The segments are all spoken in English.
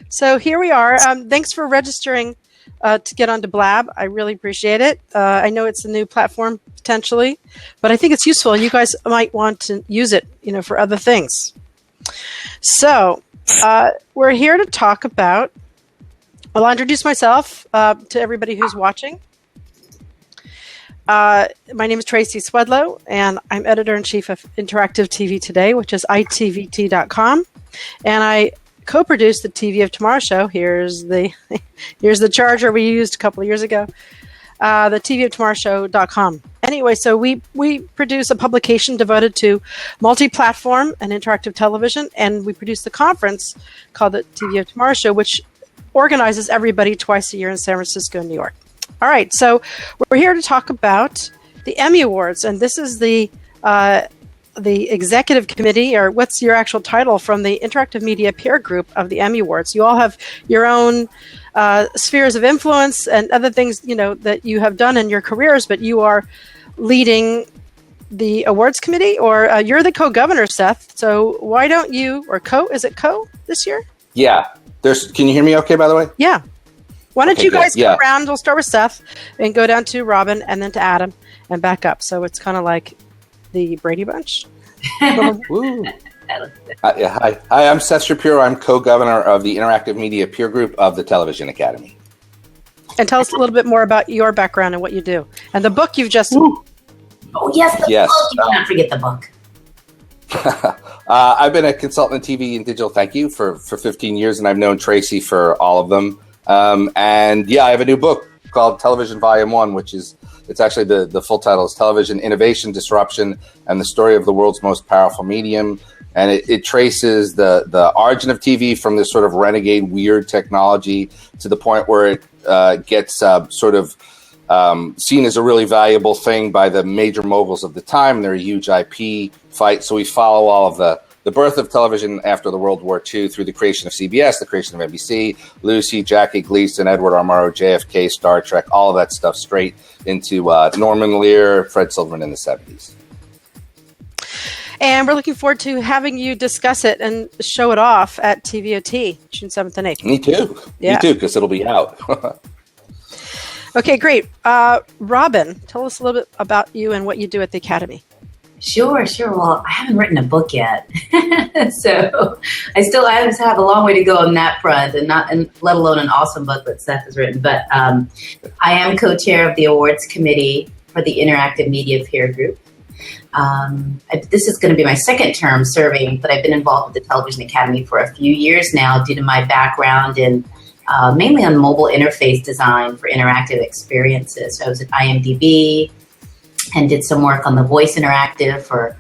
So here we are. Thanks for registering to get onto Blab. I really appreciate it. I know it's a new platform potentially, but I think it's useful. You guys might want to use it, for other things. So we're here to talk about. Well, I'll introduce myself to everybody who's watching. My name is Tracy Swedlow, and I'm editor-in-chief of Interactive TV Today, which is itvt.com, and I co-produced the TV of Tomorrow show. Here's the charger we used a couple of years ago. The tvoftomorrowshow.com. Anyway, so we produce a publication devoted to multi-platform and interactive television, and we produce the conference called the TV of Tomorrow Show, which organizes everybody twice a year in San Francisco and New York. All right, so we're here to talk about the Emmy Awards, and this is the executive committee, or what's your actual title, from the Interactive Media Peer Group of the Emmy Awards. You all have your own spheres of influence and other things, that you have done in your careers, but you are leading the awards committee, or you're the co-governor, Seth. So why don't you, or is it co this year? Yeah. Can you hear me okay, by the way? Yeah. Why don't you guys go around? We'll start with Seth and go down to Robinne and then to Adam and back up. So it's kind of like the Brady Bunch. Woo. Hi, I'm Seth Shapiro. I'm co-governor of the Interactive Media Peer Group of the Television Academy. And tell us a little bit more about your background and what you do. And the book you've just... Oh, yes, the book. You cannot forget the book. I've been a consultant in TV and digital, thank you, for 15 years, and I've known Tracy for all of them. And I have a new book called Television Volume 1, which is, it's actually the full title is Television Innovation, Disruption, and the Story of the World's Most Powerful Medium. And it traces the origin of TV from this sort of renegade, weird technology to the point where it gets seen as a really valuable thing by the major moguls of the time. They're a huge IP fight. So we follow all of the birth of television after the World War II through the creation of CBS, the creation of NBC, Lucy, Jackie Gleason, Edward R. Murrow, JFK, Star Trek, all of that stuff straight into Norman Lear, Fred Silverman in the 70s. And we're looking forward to having you discuss it and show it off at TVOT, June 7th and 8th. Me too. Yeah. Me too, because it'll be out. Okay, great. Robinne, tell us a little bit about you and what you do at the Academy. Sure. Well, I haven't written a book yet, so I have a long way to go on that front, and let alone an awesome book that Seth has written. But I am co-chair of the awards committee for the Interactive Media Peer Group. This is going to be my second term serving, but I've been involved with the Television Academy for a few years now due to my background in mainly on mobile interface design for interactive experiences. So I was at IMDb and did some work on the Voice Interactive for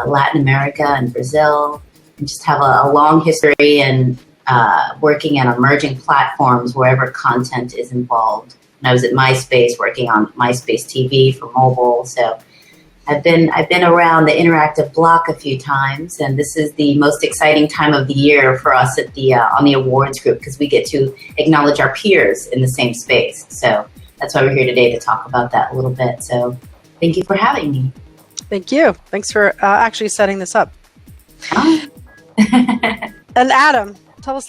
Latin America and Brazil, and just have a long history in working on emerging platforms wherever content is involved. And I was at MySpace working on MySpace TV for mobile. So I've been around the interactive block a few times, and this is the most exciting time of the year for us at the on the awards group, because we get to acknowledge our peers in the same space. So that's why we're here today, to talk about that a little bit. So thank you for having me. Thank you. Thanks for actually setting this up. And Adam, tell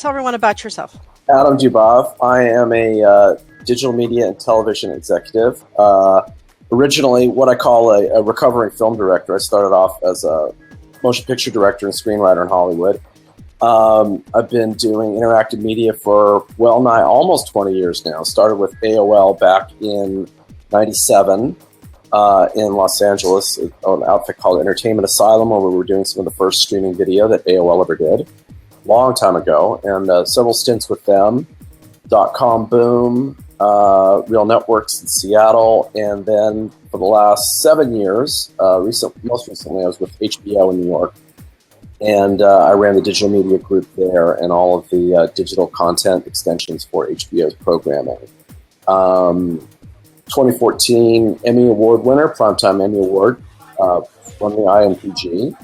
everyone about yourself. Adam Dubov. I am a digital media and television executive. Originally, what I call a recovering film director. I started off as a motion picture director and screenwriter in Hollywood. I've been doing interactive media for well nigh almost 20 years now. Started with AOL back in 97 in Los Angeles, an outfit called Entertainment Asylum, where we were doing some of the first streaming video that AOL ever did, long time ago, and several stints with them. .com boom, Real Networks in Seattle, and then for the last 7 years, most recently I was with HBO in New York, and I ran the digital media group there and all of the digital content extensions for HBO's programming. 2014 Emmy Award winner, Primetime Emmy Award, from the IMPG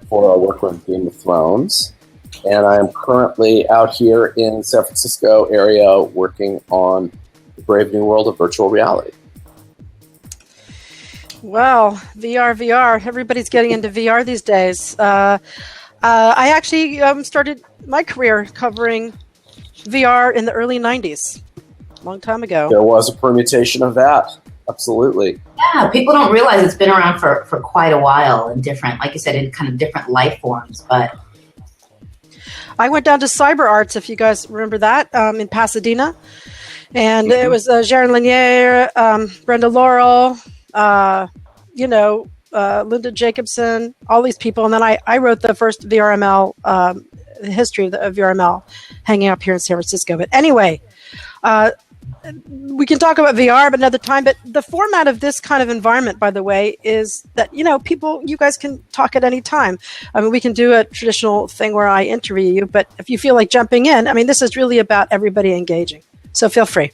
for our work on Game of Thrones. And I am currently out here in San Francisco area working on the brave new world of virtual reality. Well, VR. Everybody's getting into VR these days. I actually started my career covering VR in the early 90s, a long time ago. There was a permutation of that. Absolutely. Yeah, people don't realize it's been around for quite a while in different, like you said, in kind of different life forms. But I went down to Cyber Arts, if you guys remember that, in Pasadena. And it was Jaron Lanier, Brenda Laurel, Linda Jacobson, all these people. And then I wrote the first VRML, the history of VRML, hanging up here in San Francisco. But anyway, we can talk about VR but another time. But the format of this kind of environment, by the way, is that, you guys can talk at any time. I mean, we can do a traditional thing where I interview you, but if you feel like jumping in, I mean, this is really about everybody engaging. So feel free.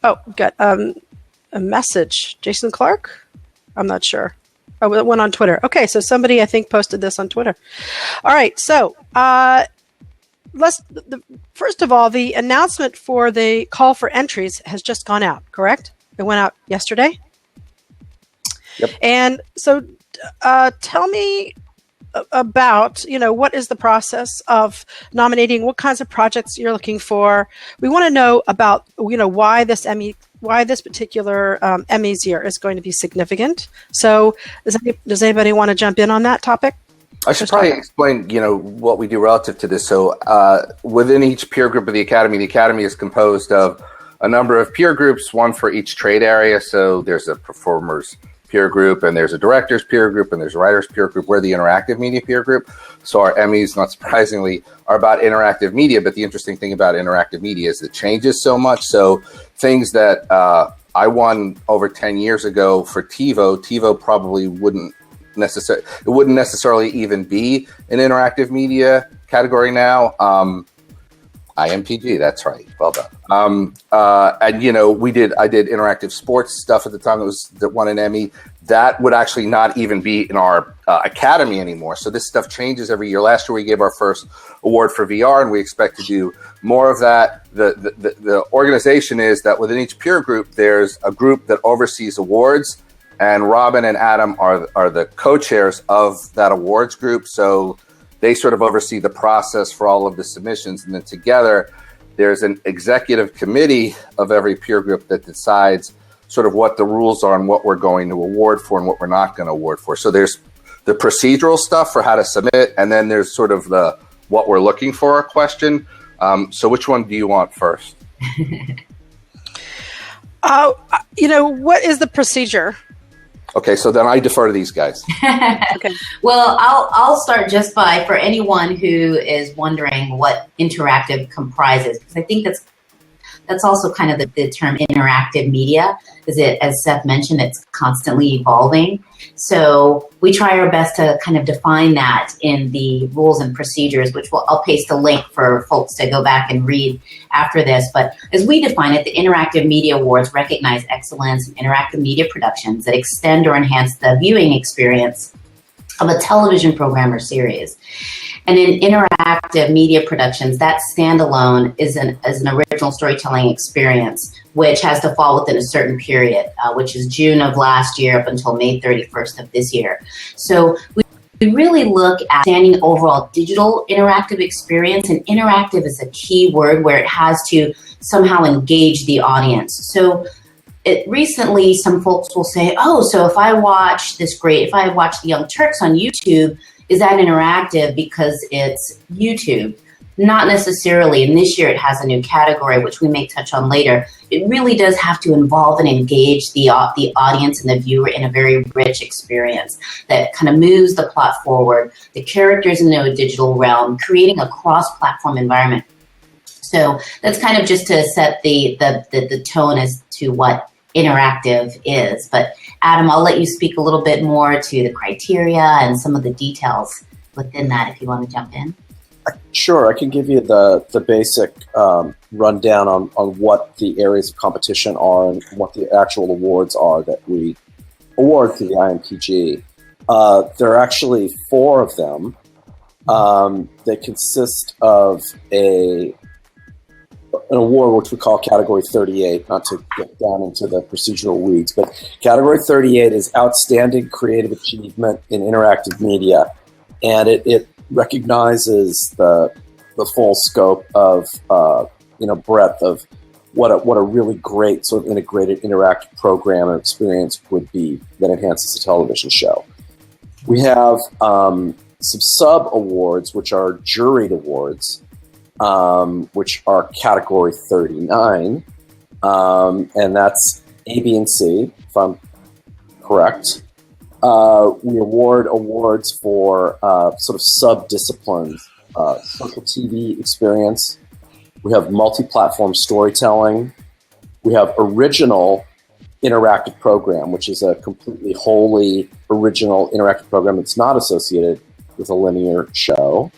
Oh, we've got a message. Jason Clark? I'm not sure. Oh, it went on Twitter. Okay, so somebody, I think, posted this on Twitter. All right, so first of all, the announcement for the call for entries has just gone out, correct? It went out yesterday? Yep. And so tell me about, what is the process of nominating, what kinds of projects you're looking for. We want to know about, why this particular Emmys year is going to be significant. So does anybody want to jump in on that topic? I should probably explain, what we do relative to this. So within each peer group of the Academy is composed of a number of peer groups, one for each trade area. So there's a performers peer group, and there's a director's peer group, and there's a writer's peer group. We're the Interactive Media peer group. So our Emmys, not surprisingly, are about interactive media. But the interesting thing about interactive media is it changes so much. So things that I won over 10 years ago for TiVo probably wouldn't necessarily even be an interactive media category now. IMPG, that's right. Well done. I did interactive sports stuff at the time that won an Emmy. That would actually not even be in our Academy anymore. So this stuff changes every year. Last year we gave our first award for VR, and we expect to do more of that. The organization is that within each peer group, there's a group that oversees awards, and Robinne and Adam are the co-chairs of that awards group. So they sort of oversee the process for all of the submissions. And then together, there's an executive committee of every peer group that decides sort of what the rules are and what we're going to award for and what we're not going to award for. So there's the procedural stuff for how to submit, and then there's sort of the what we're looking for question. So which one do you want first? What is the procedure? Okay, so then I defer to these guys. Okay. Well, I'll start just by, for anyone who is wondering what interactive comprises, because I think that's also kind of the term interactive media, is it, as Seth mentioned, it's constantly evolving. So we try our best to kind of define that in the rules and procedures, which I'll paste a link for folks to go back and read after this. But as we define it, the Interactive Media Awards recognize excellence in interactive media productions that extend or enhance the viewing experience of a television program or series. And in interactive media productions, that standalone is an original storytelling experience, which has to fall within a certain period, which is June of last year up until May 31st of this year. So we really look at standing overall digital interactive experience, and interactive is a key word where it has to somehow engage the audience. So recently, some folks will say, so if I watch The Young Turks on YouTube, is that interactive because it's YouTube? Not necessarily. And this year it has a new category, which we may touch on later. It really does have to involve and engage the audience and the viewer in a very rich experience that kind of moves the plot forward, the characters in the digital realm, creating a cross-platform environment. So that's kind of just to set the tone as to what interactive is. But Adam, I'll let you speak a little bit more to the criteria and some of the details within that if you want to jump in. Sure, I can give you the basic rundown on what the areas of competition are and what the actual awards are that we award through the IMPG. There are actually 4 of them. They consist of a an award which we call Category 38, not to get down into the procedural weeds, but Category 38 is Outstanding Creative Achievement in Interactive Media, and it recognizes the full scope of breadth of what a really great sort of integrated interactive program or experience would be that enhances a television show. We have some sub awards, which are juried awards, which are Category 39, and that's A, B, and C, if I'm correct. We award awards for sort of sub-disciplines, social TV experience. We have multi-platform storytelling. We have original interactive program, which is a completely wholly original interactive program that's not associated with a linear show.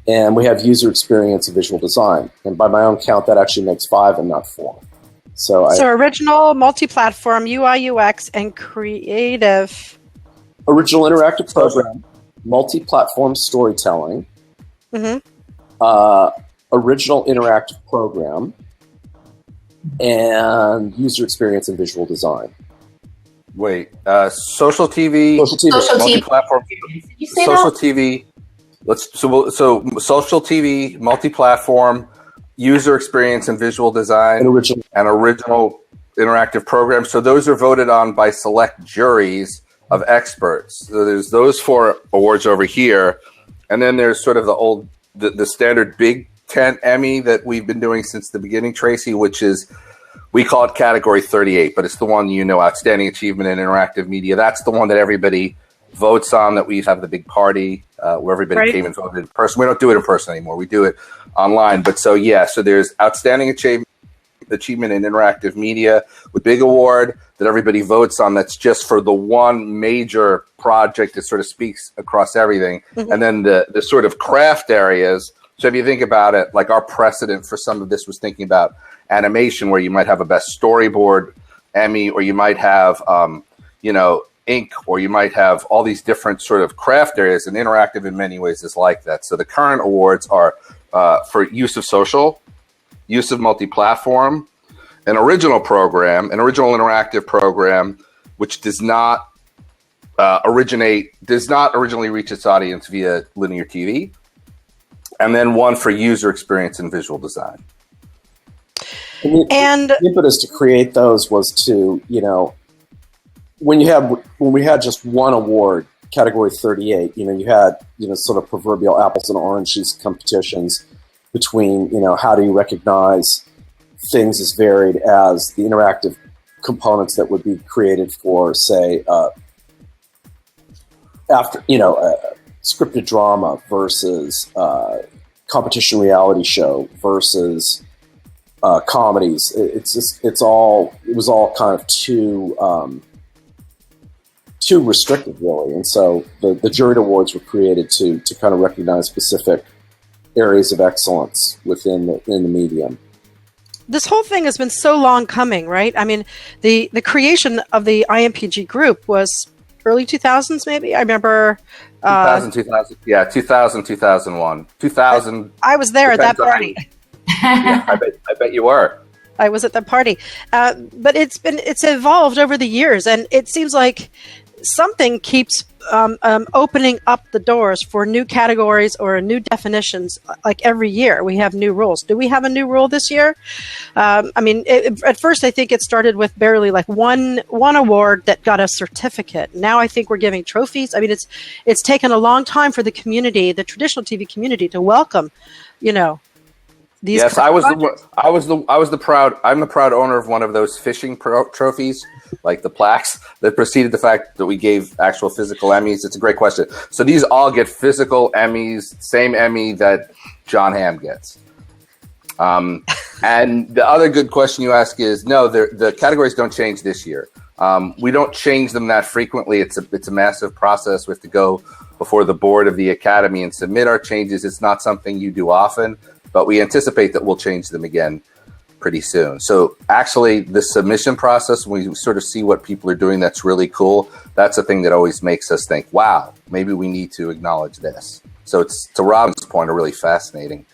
And we have user experience and visual design. And by my own count, that actually makes 5 and not 4. So original, multi-platform, UI, UX, and creative. Original interactive program, multi-platform storytelling, original interactive program, and user experience and visual design. Wait, social TV, multi-platform, social TV. So social TV, multi-platform, user experience and visual design, and original interactive program. So those are voted on by select juries of experts. So there's those 4 awards over here, and then there's sort of the standard Big Tent Emmy that we've been doing since the beginning, Tracy, which is, we call it Category 38, but it's the one, Outstanding Achievement in Interactive Media. That's the one that everybody votes on, that we have the big party where everybody came and voted in person. We don't do it in person anymore. We do it online. But so there's Outstanding Achievement in Interactive Media with big award that everybody votes on. That's just for the one major project that sort of speaks across everything. And then the sort of craft areas. So if you think about it, like our precedent for some of this was thinking about animation, where you might have a best storyboard Emmy, or you might have, ink, or you might have all these different sort of craft areas, and interactive in many ways is like that. So the current awards are for use of social, use of multi-platform, an original interactive program, which does not originally reach its audience via linear TV, and then one for user experience and visual design. And the impetus to create those was to, when we had just one award, Category 38, you had, sort of proverbial apples and oranges competitions between, how do you recognize things as varied as the interactive components that would be created for, say, scripted drama versus competition reality show versus comedies. It was all kind of too restrictive, really. And so the juried awards were created to kind of recognize specific areas of excellence within the medium. This whole thing has been so long coming, right? I mean, the creation of the IMPG group was early 2000s, maybe. I remember 2000, 2001, 2000. I was there at that party. Yeah, I bet you were. I was at the party, but it's evolved over the years, and it seems like something keeps opening up the doors for new categories or new definitions. Like every year, we have new rules. Do we have a new rule this year? At first, I think it started with barely like one award that got a certificate. Now I think we're giving trophies. I mean, it's taken a long time for the community, the traditional TV community, to welcome, these. Yes, I'm the proud owner of one of those fishing trophies, like the plaques that preceded the fact that we gave actual physical Emmys. It's a great question. So these all get physical Emmys, same Emmy that John Hamm gets. And the other good question you ask is, no, the categories don't change this year. We don't change them that frequently. It's a massive process. We have to go before the board of the Academy and submit our changes. It's not something you do often, but we anticipate that we'll change them again pretty soon. So actually, the submission process, when we sort of see what people are doing that's really cool, that's the thing that always makes us think, wow, maybe we need to acknowledge this. So it's, to Robin's point, really fascinating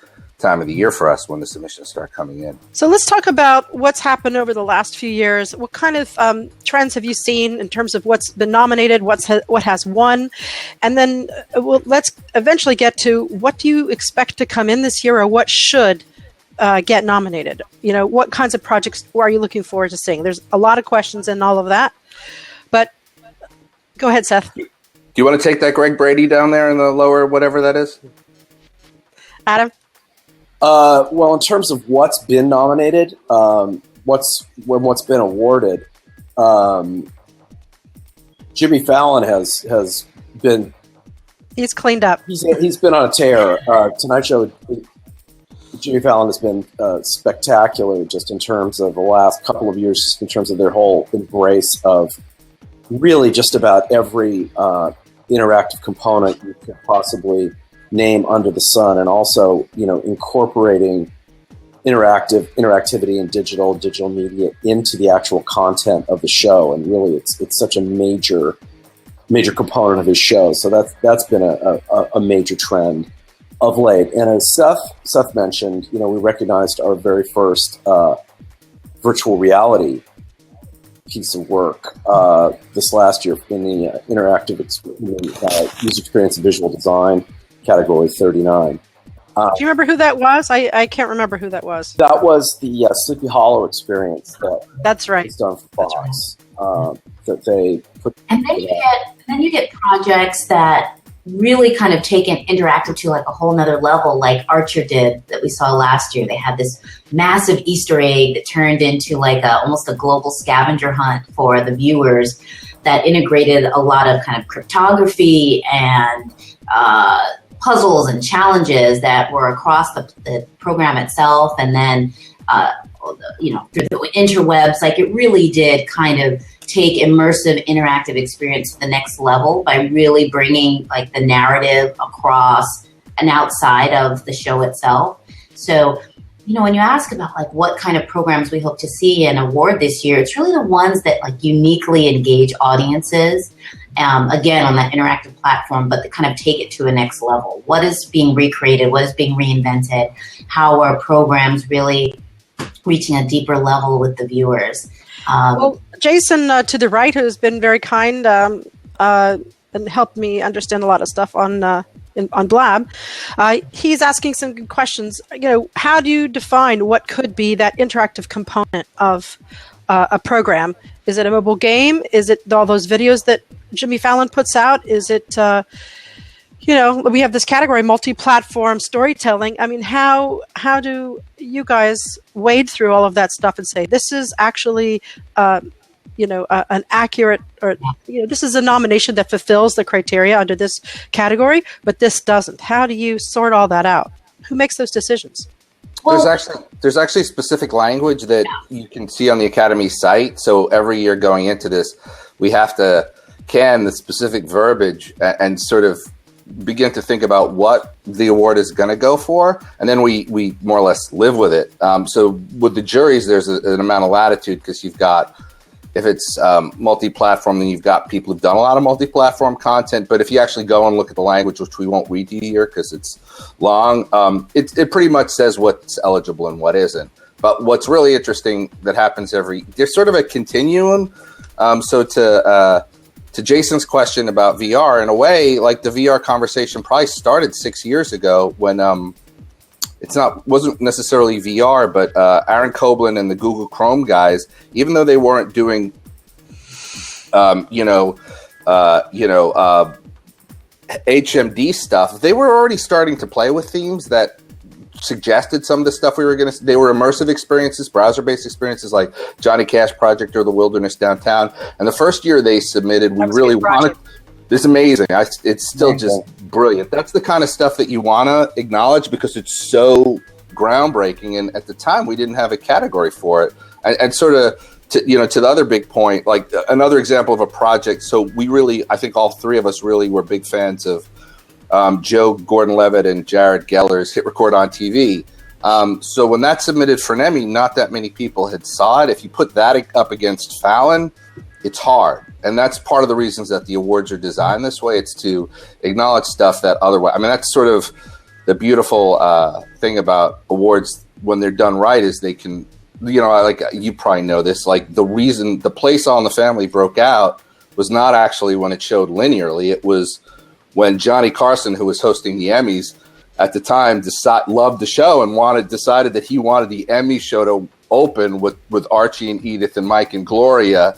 time of the year for us when the submissions start coming in. So let's talk about what's happened over the last few years. What kind of trends have you seen in terms of what's been nominated, what has won? And then let's eventually get to what do you expect to come in this year, or what should get nominated? You know, what kinds of projects are you looking forward to seeing? There's a lot of questions in all of that. But go ahead, Seth. Do you want to take that Greg Brady down there in the lower whatever that is? Adam? Well, in terms of what's been nominated, what's been awarded, Jimmy Fallon has been. He's cleaned up. He's been on a tear. Tonight Show. Jimmy Fallon has been spectacular, just in terms of the last couple of years, just in terms of their whole embrace of really just about every interactive component you could possibly name under the sun, and also, you know, incorporating interactivity and digital media into the actual content of the show. And really, it's such a major component of his show. So that's been a major trend of late. And as Seth mentioned, you know, we recognized our very first virtual reality piece of work this last year in the interactive user experience and visual design category 39. Do you remember who that was? I can't remember who that was. That was the Sleepy Hollow experience that's right. was done for Fox. That they put. And then you get projects that really kind of take an interactive to like a whole nother level, like Archer did that we saw last year. They had this massive Easter egg that turned into like almost a global scavenger hunt for the viewers that integrated a lot of kind of cryptography and puzzles and challenges that were across the program itself, and then you know, through the interwebs. Like, it really did kind of take immersive interactive experience to the next level by really bringing like the narrative across and outside of the show itself. So, you know, when you ask about like what kind of programs we hope to see and award this year, it's really the ones that like uniquely engage audiences. Again, on that interactive platform, but to kind of take it to a next level. What is being recreated? What is being reinvented? How are programs really reaching a deeper level with the viewers? Well, Jason to the right, who's been very kind and helped me understand a lot of stuff on Blab, he's asking some good questions. You know, how do you define what could be that interactive component of a program? Is it a mobile game? Is it all those videos that Jimmy Fallon puts out? Is it, you know, we have this category, multi-platform storytelling. I mean, how do you guys wade through all of that stuff and say, this is actually, you know, an accurate, or, you know, this is a nomination that fulfills the criteria under this category, but this doesn't? How do you sort all that out? Who makes those decisions? Well, there's actually specific language that you can see on the Academy site. So every year going into this, we have to can the specific verbiage and sort of begin to think about what the award is going to go for, and then we more or less live with it. So with the juries, there's an amount of latitude, because you've got, if it's multi-platform, then you've got people who've done a lot of multi-platform content. But if you actually go and look at the language, which we won't read to you here because it's long, it pretty much says what's eligible and what isn't. But what's really interesting that happens there's sort of a continuum. So to Jason's question about VR, in a way, like the VR conversation probably started 6 years ago when wasn't necessarily VR, but Aaron Koblin and the Google Chrome guys, even though they weren't doing, HMD stuff, they were already starting to play with themes that suggested some of the stuff we were going to. They were immersive experiences, browser-based experiences like Johnny Cash Project or The Wilderness Downtown. And the first year they submitted, we really wanted. It's amazing. It's still just brilliant. That's the kind of stuff that you want to acknowledge because it's so groundbreaking. And at the time, we didn't have a category for it. And sort of, to the other big point, like another example of a project. So we really, I think all three of us really were big fans of Joe Gordon-Levitt and Jared Geller's Hit Record on TV. So when that submitted for an Emmy, not that many people had saw it. If you put that up against Fallon, it's hard. And that's part of the reasons that the awards are designed this way. It's to acknowledge stuff that otherwise, I mean, that's sort of the beautiful thing about awards when they're done right is they can, like you probably know this, like the reason the place All in the Family broke out was not actually when it showed linearly. It was when Johnny Carson, who was hosting the Emmys at the time, loved the show and decided that he wanted the Emmy show to open with Archie and Edith and Mike and Gloria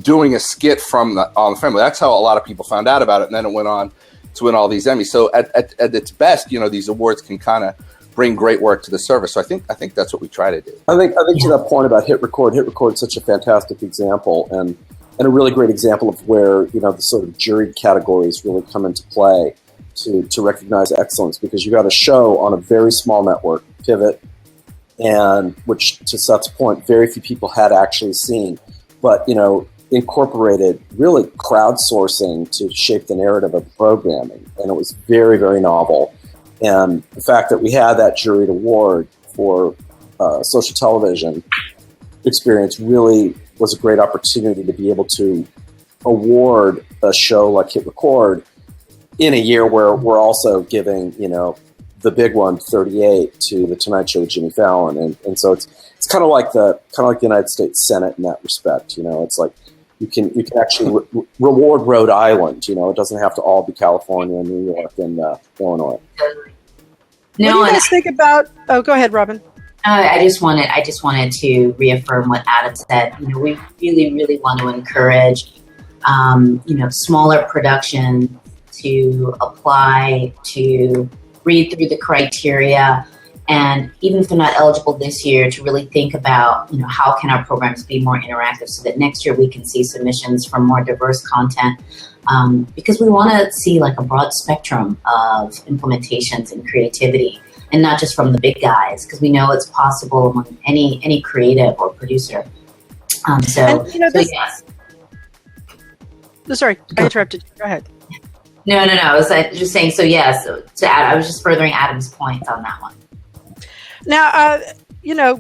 doing a skit from All in the Family. That's how a lot of people found out about it, and then it went on to win all these Emmys. So at its best, these awards can kind of bring great work to the service. So I think that's what we try to do. I think to that point about hit record is such a fantastic example and a really great example of where the sort of juried categories really come into play to recognize excellence, because you got a show on a very small network, Pivot, and which, to Seth's point, very few people had actually seen, but incorporated really crowdsourcing to shape the narrative of the programming, and it was very, very novel. And the fact that we had that juried award for social television experience really was a great opportunity to be able to award a show like Hit Record in a year where we're also giving, the big one, 38, to The Tonight Show with Jimmy Fallon. And so it's kind of like the United States Senate in that respect. It's like you can actually reward Rhode Island. It doesn't have to all be California, New York, and Illinois. No, what do you guys think about? Oh, go ahead, Robin. I just wanted to reaffirm what Adam said. We really, really want to encourage, smaller production to apply, to read through the criteria, and even if they're not eligible this year, to really think about, how can our programs be more interactive so that next year we can see submissions from more diverse content, because we want to see like a broad spectrum of implementations and creativity, and not just from the big guys, because we know it's possible among any creative or producer. Yes. Sorry, I interrupted you. Go ahead. No. I was just saying, so yes, to add, I was just furthering Adam's point on that one. Now,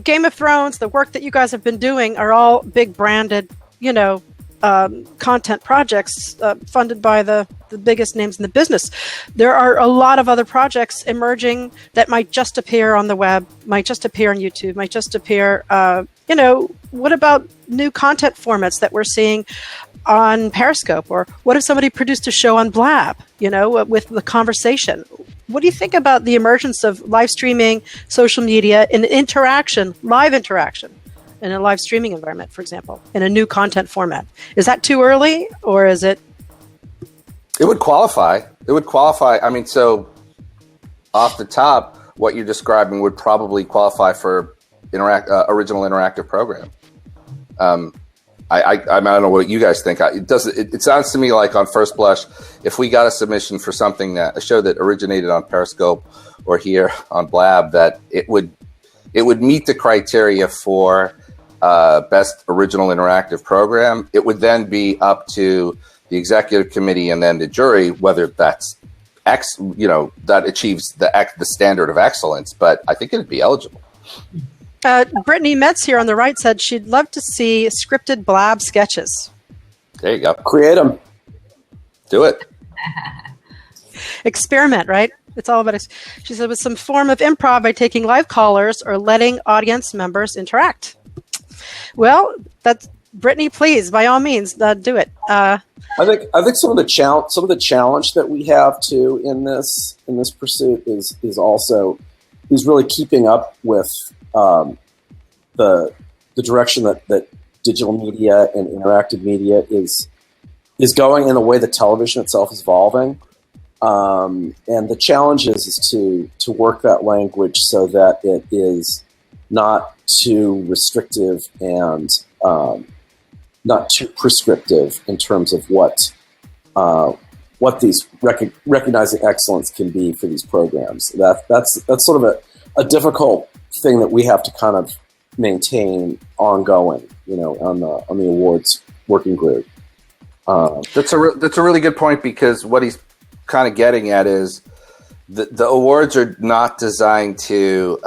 Game of Thrones, the work that you guys have been doing are all big branded, content projects funded by the biggest names in the business. There are a lot of other projects emerging that might just appear on the web, might just appear on YouTube, might just appear, what about new content formats that we're seeing on Periscope? Or what if somebody produced a show on Blab, with the conversation? What do you think about the emergence of live streaming, social media, and live interaction in a live streaming environment, for example, in a new content format? Is that too early, or is it? It would qualify. I mean, so off the top, what you're describing would probably qualify for original interactive program. I don't know what you guys think. It sounds to me like on first blush, if we got a submission for a show that originated on Periscope or here on Blab, that it would meet the criteria for best original interactive program. It would then be up to the executive committee and then the jury whether that achieves the standard of excellence. But I think it'd be eligible. Brittany Metz here on the right said she'd love to see scripted Blab sketches. There you go. Create them. Do it. Experiment, right? It's all about she said, with some form of improv by taking live callers or letting audience members interact. Well, that's Brittany, please, by all means, do it. I think some of the challenge that we have too in this pursuit is really keeping up with the direction that digital media and interactive media is going, in the way that television itself is evolving. And the challenge is to work that language so that it is not too restrictive and not too prescriptive in terms of what these recognizing excellence can be for these programs. That's sort of a difficult thing that we have to kind of maintain ongoing, on the awards working group. That's a really good point, because what he's kind of getting at is the awards are not designed to.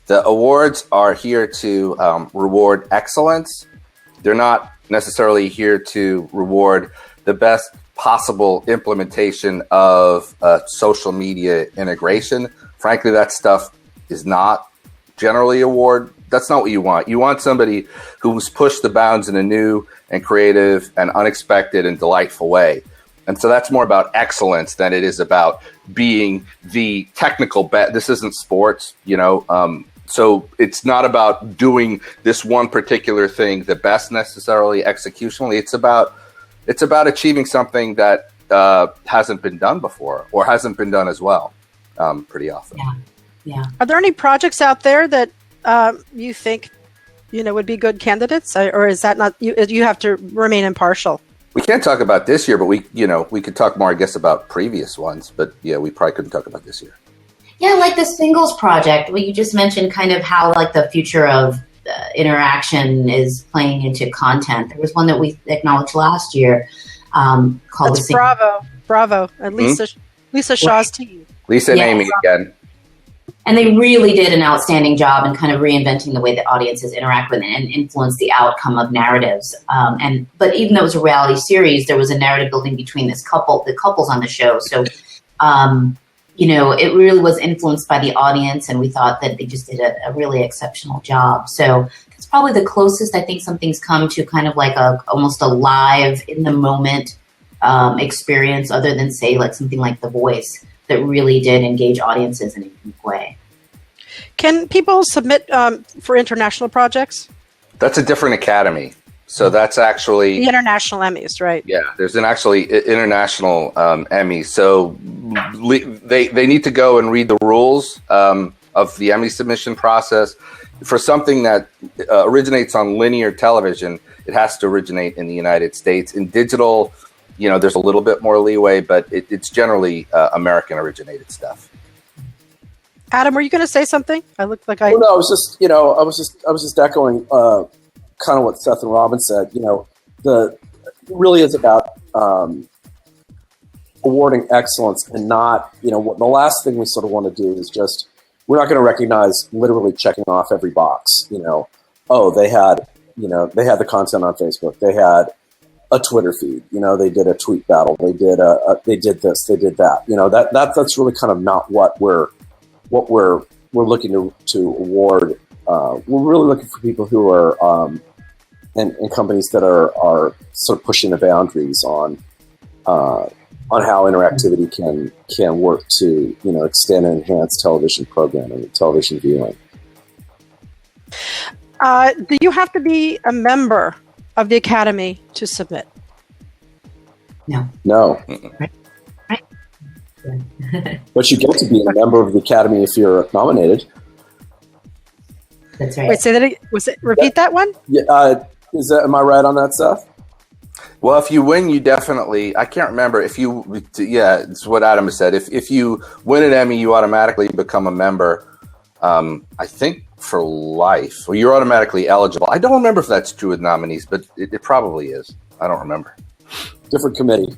The awards are here to reward excellence. They're not necessarily here to reward the best possible implementation of social media integration. Frankly, that stuff is not generally award. That's not what you want. You want somebody who's pushed the bounds in a new and creative and unexpected and delightful way. And so that's more about excellence than it is about being the technical bet. This isn't sports, so it's not about doing this one particular thing the best necessarily executionally. It's about achieving something that hasn't been done before or hasn't been done as well pretty often. Yeah. Are there any projects out there that you think would be good candidates, or is that not you have to remain impartial? We can't talk about this year, but we could talk more, I guess, about previous ones. But yeah, we probably couldn't talk about this year. Yeah, like the Singles Project. Well, you just mentioned kind of how like the future of interaction is playing into content. There was one that we acknowledged last year called That's Bravo, and Lisa Shaw's team. Lisa and Amy again. And they really did an outstanding job in kind of reinventing the way that audiences interact with it and influence the outcome of narratives. But even though it was a reality series, there was a narrative building between the couples on the show. So, it really was influenced by the audience, and we thought that they just did a really exceptional job. So that's probably the closest I think something's come to kind of like almost a live in the moment experience, other than say like something like The Voice, that really did engage audiences in a unique way. Can people submit for international projects? That's a different academy. So that's actually... The International Emmys, right? Yeah, there's an actually international Emmy. So they need to go and read the rules of the Emmy submission process. For something that originates on linear television, it has to originate in the United States. In digital, there's a little bit more leeway, but it's generally American originated stuff. Adam, were you going to say something? I looked like I. Well, no, I was just echoing kind of what Seth and Robin said. It really is about awarding excellence, and not the last thing we sort of want to do is just, we're not going to recognize literally checking off every box. They had the content on Facebook, they had a Twitter feed, they did a tweet battle, they did this, they did that. That's really kind of not what we're looking to award. We're really looking for people who are and companies that are sort of pushing the boundaries on how interactivity can work to extend and enhance television programming, television viewing. Do you have to be a member of the Academy to submit? No. Right. But you get to be a member of the Academy if you're nominated. That's right. Wait, say that again. Repeat that one? Yeah. Am I right on that, Seth? Well, if you win, you definitely, I can't remember it's what Adam has said. If you win an Emmy, you automatically become a member, I think for life, or you're automatically eligible. I don't remember if that's true with nominees, but it probably is. I don't remember. Different committee.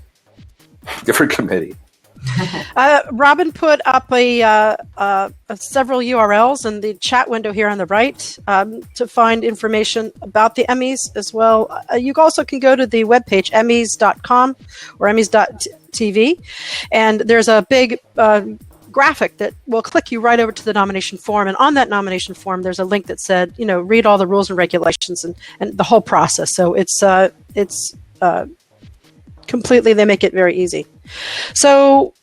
Robin put up several URLs in the chat window here on the right to find information about the Emmys as well. You also can go to the webpage emmys.com or emmys.tv, and there's a big graphic that will click you right over to the nomination form. And on that nomination form, there's a link that said, read all the rules and regulations and the whole process. So it's completely, they make it very easy. So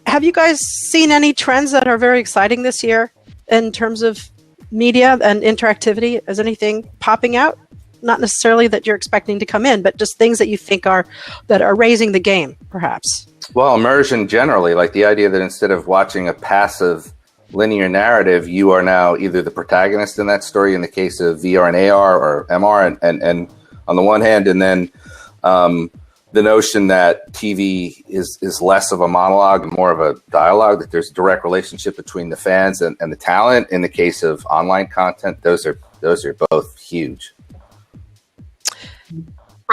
have you guys seen any trends that are very exciting this year in terms of media and interactivity? Is anything popping out? Not necessarily that you're expecting to come in, but just things that you think are raising the game, perhaps. Well, immersion generally, like the idea that instead of watching a passive linear narrative, you are now either the protagonist in that story in the case of VR and AR or MR, and on the one hand, and then the notion that TV is less of a monologue and more of a dialogue, that there's a direct relationship between the fans and the talent. In the case of online content, those are both huge.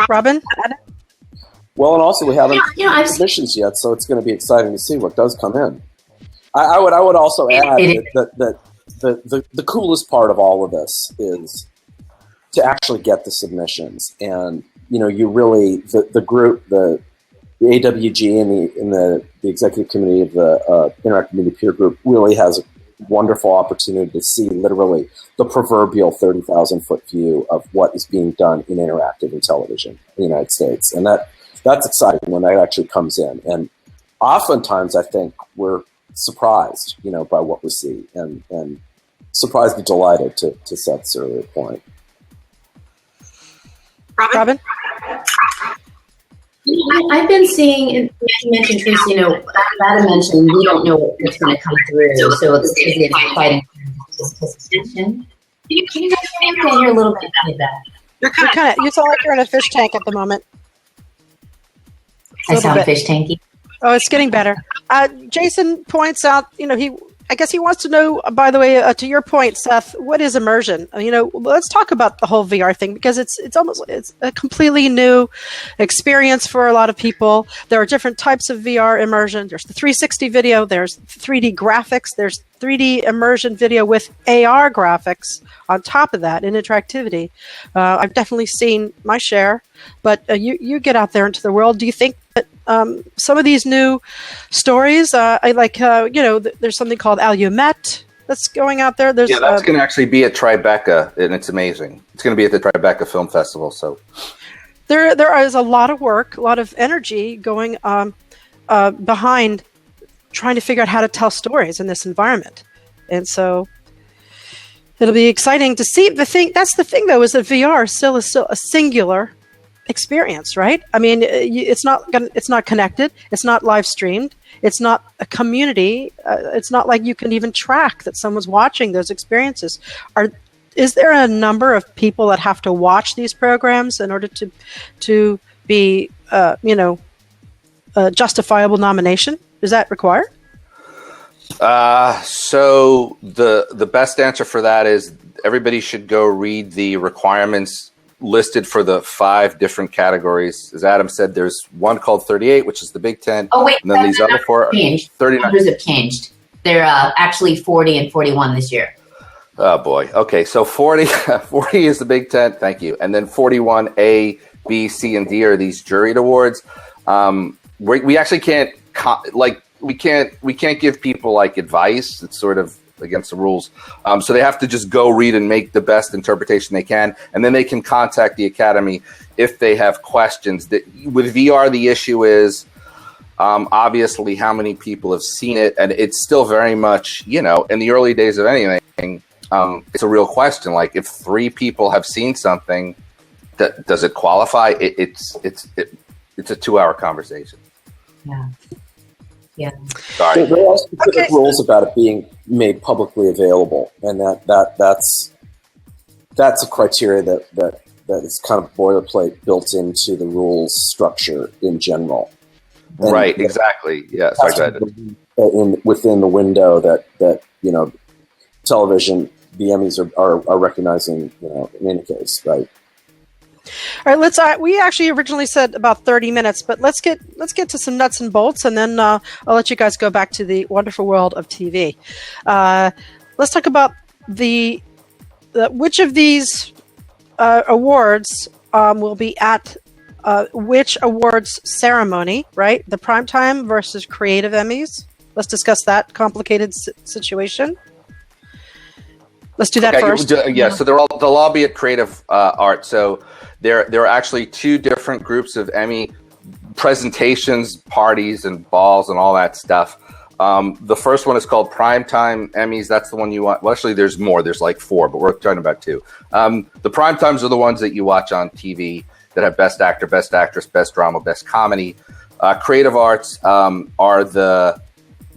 Robin? Well, and also we haven't submissions yet, so it's going to be exciting to see what does come in. I would also add that the coolest part of all of this is to actually get the submissions, and you really the group, the the AWG and the executive committee of the Interactive Media Peer Group really has a wonderful opportunity to see literally the proverbial 30,000-foot view of what is being done in interactive in television in the United States. And that's exciting when that actually comes in. And oftentimes I think we're surprised, by what we see and surprised and delighted to Seth's earlier point. Robinne? I've been seeing, and you mentioned, Tracy, Adam mentioned we don't know what's going to come through, so it's exciting. Can you hear a little bit of that? You sound like you're in a fish tank at the moment. I sound fish tanky. Oh, it's getting better. Jason points out, I guess he wants to know, by the way, to your point, Seth, what is immersion? Let's talk about the whole VR thing, because it's a completely new experience for a lot of people. There are different types of VR immersion. There's the 360 video, there's 3D graphics, there's 3D immersion video with AR graphics on top of that in interactivity. I've definitely seen my share, but you get out there into the world. Do you think that some of these new stories, there's something called Alumet that's going out there. That's going to actually be at Tribeca, and it's amazing. It's going to be at the Tribeca Film Festival. So there is a lot of work, a lot of energy going behind trying to figure out how to tell stories in this environment, and so it'll be exciting to see. That's the thing, though, is that VR is still a singular experience, right? I mean, it's not connected. It's not live streamed. It's not a community. It's not like you can even track that someone's watching those experiences. Is there a number of people that have to watch these programs in order to be, a justifiable nomination? Is that required? So the best answer for that is everybody should go read the requirements listed for the 5 different categories. As Adam said, there's one called 38, which is the Big 10. Oh, wait. And then these other 4 are 39. Numbers have changed. They're actually 40 and 41 this year. Oh, boy. Okay, so 40 is the Big 10. Thank you. And then 41, A, B, C, and D are these juried awards. We actually can't, we can't give people, advice. It's sort of against the rules. So they have to just go read and make the best interpretation they can. And then they can contact the Academy if they have questions. With VR, the issue is obviously how many people have seen it. And it's still very much, in the early days of anything, it's a real question. Like, if 3 people have seen something, does it qualify? It's a 2-hour conversation. Yeah. Yeah. Sorry. There are specific rules about it being made publicly available, and that's a criteria that is kind of boilerplate built into the rules structure in general. And right. Exactly. Yeah. Sorry, go ahead. Within the window that television, the Emmys are recognizing, in any case, right? All right, we actually originally said about 30 minutes, but let's get to some nuts and bolts, and then I'll let you guys go back to the wonderful world of TV. Let's talk about which of these awards will be at which awards ceremony, right? The Primetime versus Creative Emmys. Let's discuss that complicated situation. Let's do that first. Yeah, so they'll all be at Creative Art. So there are actually 2 different groups of Emmy presentations, parties, and balls, and all that stuff. The first one is called Primetime Emmys. That's the one you want. Well, actually, there's more. There's 4, but we're talking about 2. The Primetimes are the ones that you watch on TV that have Best Actor, Best Actress, Best Drama, Best Comedy. Creative Arts are the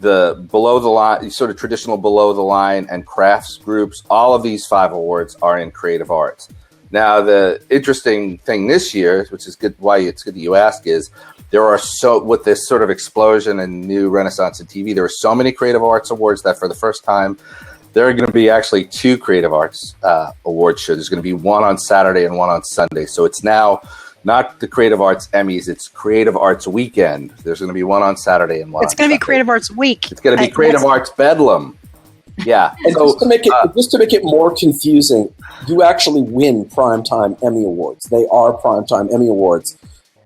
below the line, sort of traditional below the line and crafts groups. All of these 5 awards are in Creative Arts. Now, the interesting thing this year, which is good, why it's good that you ask, is with this sort of explosion and new renaissance in TV, there are so many Creative Arts awards that for the first time, there are going to be actually 2 Creative Arts awards shows. There's going to be one on Saturday and one on Sunday. So it's now not the Creative Arts Emmys, it's Creative Arts Weekend. There's going to be one on Saturday and one on Sunday. It's going to be Creative Arts Week. It's going to be Creative Arts Bedlam. Yeah. And just to make it more confusing, you actually win Primetime Emmy Awards. They are Primetime Emmy Awards.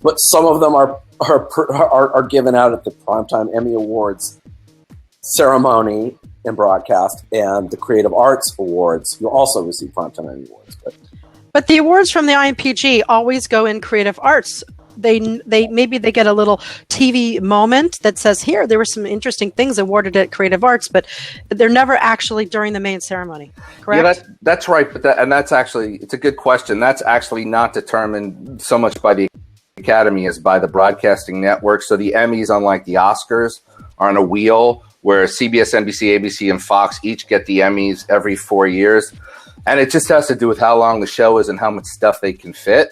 but some of them are given out at the Primetime Emmy Awards ceremony and broadcast, and the Creative Arts Awards. You'll also receive Primetime Emmy Awards. But the awards from the IMPG always go in creative arts. They maybe they get a little TV moment that says, here, there were some interesting things awarded at Creative Arts, but they're never actually during the main ceremony, correct? Yeah, that's right. But that's actually, it's a good question. That's actually not determined so much by the Academy as by the broadcasting network. So the Emmys, unlike the Oscars, are on a wheel where CBS, NBC, ABC, and Fox each get the Emmys every 4 years. And it just has to do with how long the show is and how much stuff they can fit.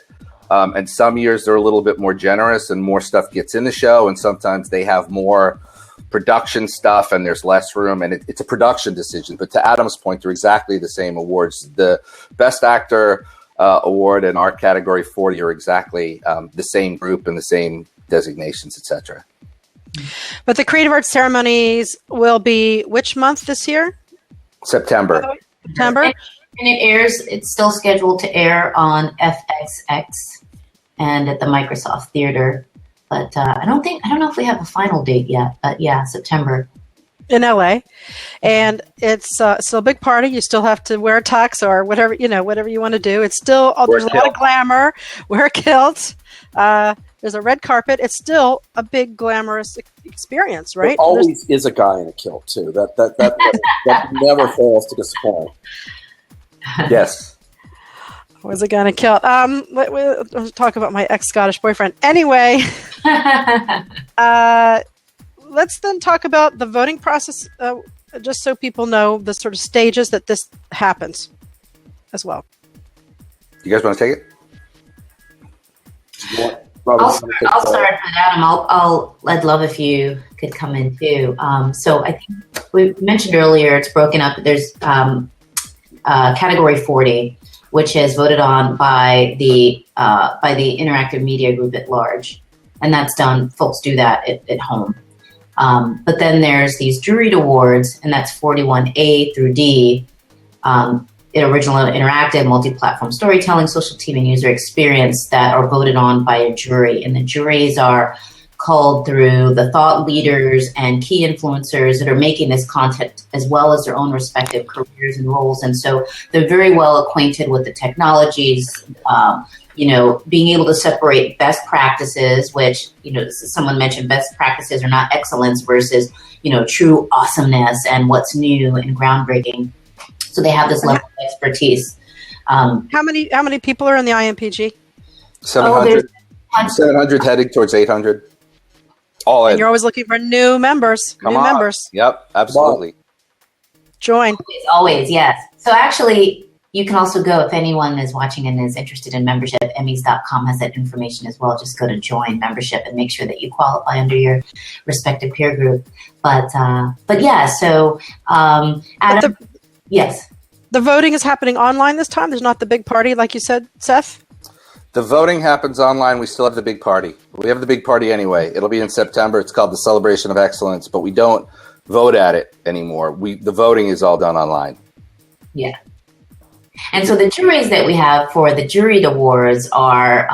And some years they're a little bit more generous and more stuff gets in the show. And sometimes they have more production stuff and there's less room. And it's a production decision. But to Adam's point, they're exactly the same awards. The Best Actor award and our category 40 are exactly the same group and the same designations, etc. But the Creative Arts ceremonies will be which month this year? September. September? And it airs, it's still scheduled to air on FXX and at the Microsoft Theater. But I don't know if we have a final date yet, but yeah, September. In LA. And it's still a big party. You still have to wear a tux or whatever, whatever you want to do. It's still, there's a lot of glamour, wear a kilt. There's a red carpet. It's still a big glamorous experience, right? There always is a guy in a kilt too. That never fails to disappoint. Yes. Was it gonna kill? Let's talk about my ex-Scottish boyfriend. Anyway, let's then talk about the voting process, just so people know the sort of stages that this happens as well. You guys want to take it? I'll start with Adam. I'd love if you could come in too. So I think we mentioned earlier it's broken up. There's category 40, which is voted on by the Interactive Media Group at large, and that's done. Folks do that at home. But then there's these juried awards, and that's 41A through D. Original, interactive, multi-platform storytelling, social team, and user experience that are voted on by a jury. And the juries are culled through the thought leaders and key influencers that are making this content, as well as their own respective careers and roles. And so they're very well acquainted with the technologies, being able to separate best practices, which, someone mentioned best practices are not excellence versus, true awesomeness and what's new and groundbreaking. So they have this level of expertise. How many people are in the IMPG? 700. 700 heading towards 800. All in. And you're always looking for new members. Members. Yep, absolutely. Join. Always, yes. So actually, you can also go, if anyone is watching and is interested in membership, Emmys.com has that information as well. Just go to join membership and make sure that you qualify under your respective peer group. But yeah, so Adam, yes. The voting is happening online this time. There's not the big party, like you said, Seth? The voting happens online. We still have the big party. We have the big party anyway. It'll be in September. It's called the Celebration of Excellence, but we don't vote at it anymore. The voting is all done online. Yeah. And so the juries that we have for the juried awards are,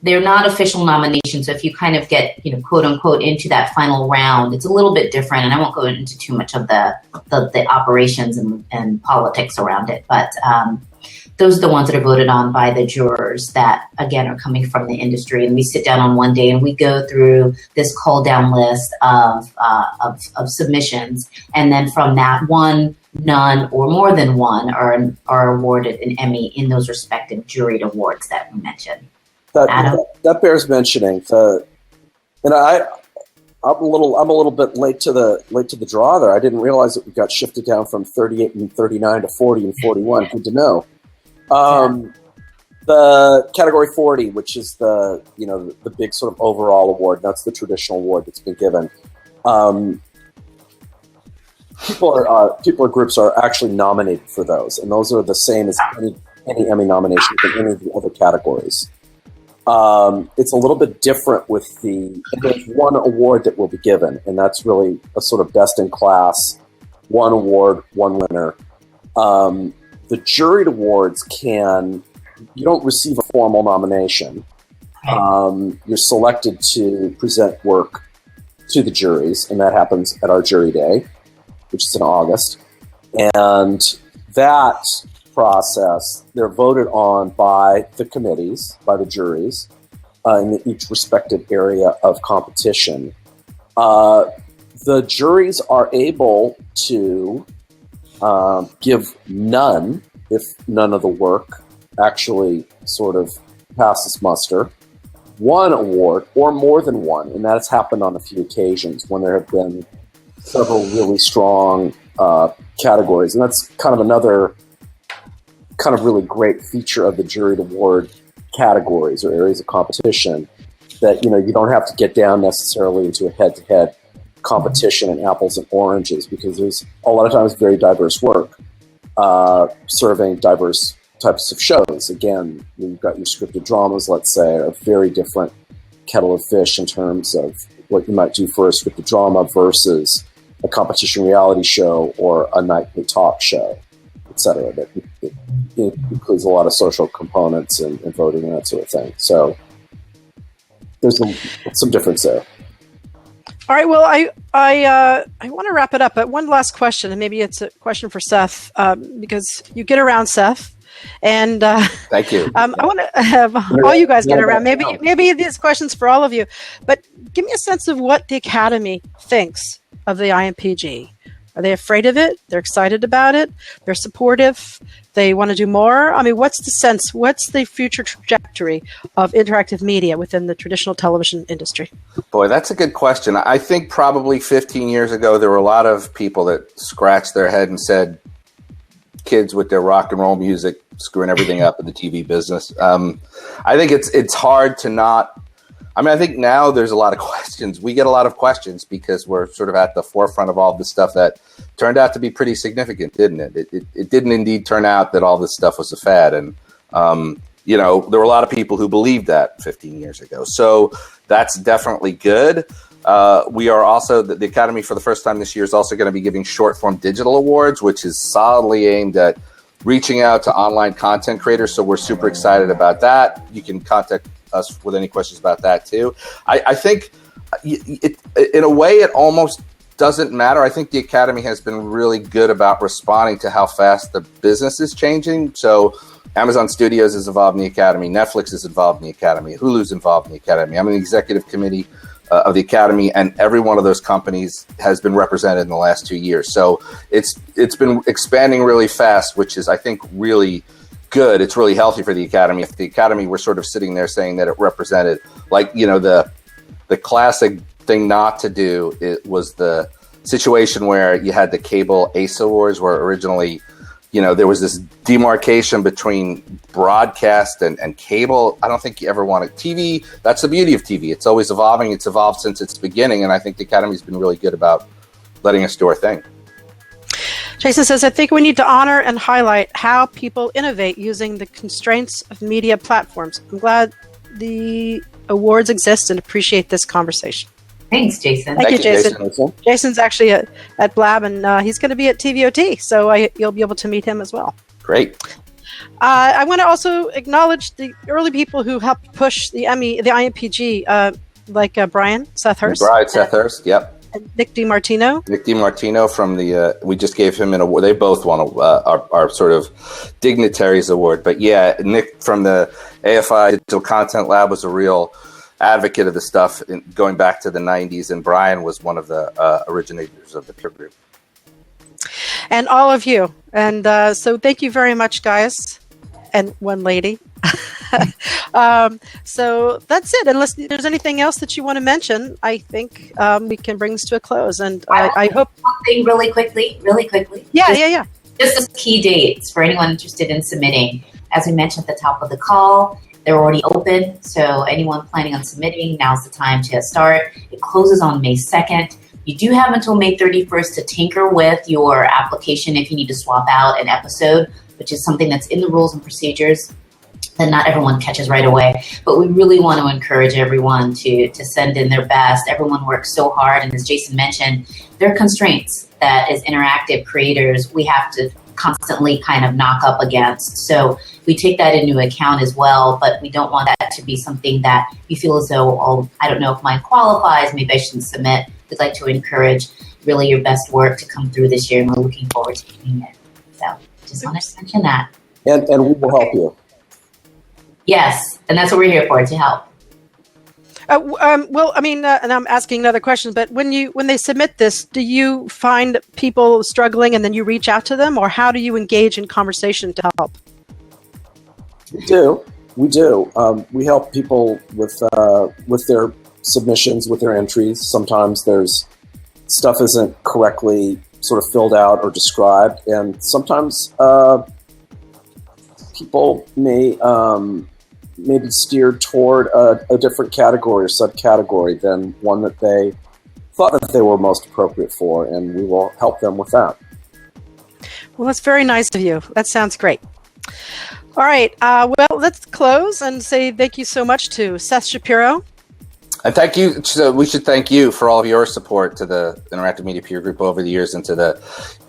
they're not official nominations. So if you kind of get, quote unquote, into that final round, it's a little bit different. And I won't go into too much of the operations and politics around it. But those are the ones that are voted on by the jurors that, again, are coming from the industry. And we sit down on one day and we go through this call down list of submissions. And then from that, one, none, or more than one are awarded an Emmy in those respective juried awards that we mentioned. That bears mentioning. And I'm a little bit late to the draw there. I didn't realize that we got shifted down from 38 and 39 to 40 and 41. Good to know. The category 40, which is the big sort of overall award. That's the traditional award that's been given. People or groups are actually nominated for those, and those are the same as any Emmy nomination in any of the other categories. It's a little bit different with there's one award that will be given, and that's really a sort of best in class, one award, one winner. The juried awards you don't receive a formal nomination. You're selected to present work to the juries, and that happens at our jury day, which is in August. And that process, they're voted on by the committees, by the juries, in each respective area of competition. The juries are able to give none, if none of the work actually sort of passes muster, one award or more than one, and that's happened on a few occasions when there have been several really strong categories. And that's kind of another kind of really great feature of the juried award categories or areas of competition, that you don't have to get down necessarily into a head-to-head competition and apples and oranges, because there's a lot of times very diverse work serving diverse types of shows. Again, you've got your scripted dramas, let's say, a very different kettle of fish in terms of what you might do for a scripted drama versus a competition reality show or a nightly talk show, etc. That it includes a lot of social components and voting and that sort of thing. So there's some difference there. All right. Well, I want to wrap it up, but one last question, and maybe it's a question for Seth, because you get around, Seth. And thank you. I want to have all you guys get around. Maybe these questions for all of you, but give me a sense of what the Academy thinks of the IMPG. Are they afraid of it? They're excited about it. They're supportive. They want to do more. I mean, what's the sense? What's the future trajectory of interactive media within the traditional television industry? Boy, that's a good question. I think probably 15 years ago, there were a lot of people that scratched their head and said, kids with their rock and roll music screwing everything up in the TV business. I think it's hard to not. I mean, I think now there's a lot of questions. We get a lot of questions because we're sort of at the forefront of all this stuff that turned out to be pretty significant, didn't it? It didn't indeed turn out that all this stuff was a fad. And, there were a lot of people who believed that 15 years ago. So that's definitely good. We are also, the Academy for the first time this year is also going to be giving short form digital awards, which is solidly aimed at reaching out to online content creators. So we're super excited about that. You can contact us with any questions about that too. I think in a way it almost doesn't matter. I think the Academy has been really good about responding to how fast the business is changing. So Amazon Studios is involved in the Academy. Netflix is involved in the Academy. Hulu's involved in the Academy. I'm in the executive committee of the Academy, and every one of those companies has been represented in the last 2 years. So it's been expanding really fast, which is, I think, really good. It's really healthy for the Academy. If the Academy were sort of sitting there saying that it represented, like, the classic thing not to do, it was the situation where you had the cable ACE Awards, where originally, there was this demarcation between broadcast and cable. I don't think you ever wanted TV. That's the beauty of TV. It's always evolving. It's evolved since its beginning. And I think the Academy's been really good about letting us do our thing. Jason says, I think we need to honor and highlight how people innovate using the constraints of media platforms. I'm glad the awards exist and appreciate this conversation. Thanks, Jason. Thank you, Jason. Jason's actually at Blab, and he's going to be at TVOT, so you'll be able to meet him as well. Great. I want to also acknowledge the early people who helped push the IMPG, like Brian, Seth Hurst. Seth Hurst, yep. And Nick DiMartino. Nick DiMartino from we just gave him an award. They both won our sort of dignitaries award. But yeah, Nick from the AFI Digital Content Lab was a real advocate of the stuff going back to the 90s, and Brian was one of the originators of the peer group. And all of you. And so thank you very much, guys, and one lady. So that's it. Unless there's anything else that you want to mention, I think we can bring this to a close. And I hope one thing really quickly. Yeah. Just as key dates for anyone interested in submitting. As we mentioned at the top of the call, they're already open. So anyone planning on submitting, now's the time to start. It closes on May 2nd. You do have until May 31st to tinker with your application if you need to swap out an episode, which is something that's in the rules and procedures that not everyone catches right away. But we really want to encourage everyone to send in their best. Everyone works so hard. And as Jason mentioned, there are constraints that as interactive creators, we have to constantly kind of knock up against. So we take that into account as well, but we don't want that to be something that you feel as though, oh, I don't know if mine qualifies, maybe I shouldn't submit. We'd like to encourage really your best work to come through this year, and we're looking forward to doing it. So just wanted to mention that. And we will help you. Yes, and that's what we're here for, to help. Well, I mean, and I'm asking another question, but when they submit this, do you find people struggling and then you reach out to them, or how do you engage in conversation to help? We do. We help people with their submissions, with their entries. Sometimes there's stuff isn't correctly sort of filled out or described, and sometimes people may be steered toward a different category or subcategory than one that they thought that they were most appropriate for, and we will help them with that. Well, that's very nice of you. That sounds great. All right. Well, let's close and say thank you so much to Seth Shapiro. And thank you. So we should thank you for all of your support to the Interactive Media Peer Group over the years, and to the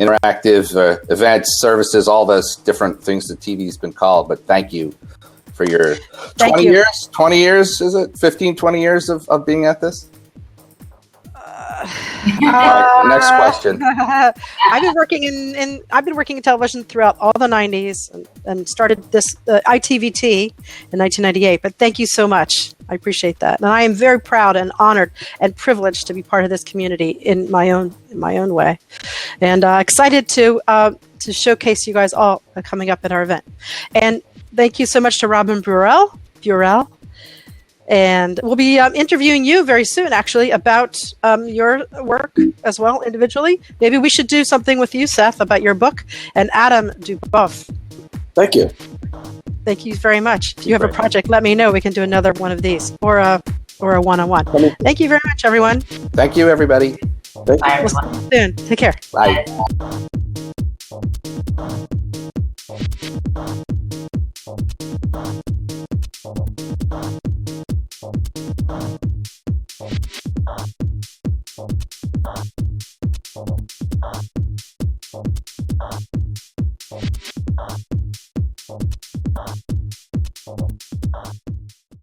interactive events, services, all those different things that TV's been called. But thank you for your 20 years, is it? 15, 20 years of being at this? Next question. I've been working in television throughout all the 90s and started this ITVT in 1998. But thank you so much. I appreciate that, and I am very proud and honored and privileged to be part of this community in my own way, and excited to showcase you guys all coming up at our event. And thank you so much to Robinne Burrell. And we'll be interviewing you very soon, actually, about your work as well, individually. Maybe we should do something with you, Seth, about your book, and Adam Dubov. Thank you. Thank you very much. If you have a project, let me know. We can do another one of these, or a one-on-one. Thank you very much, everyone. Thank you, everybody. Bye, everyone. We'll see you soon. Take care. Bye.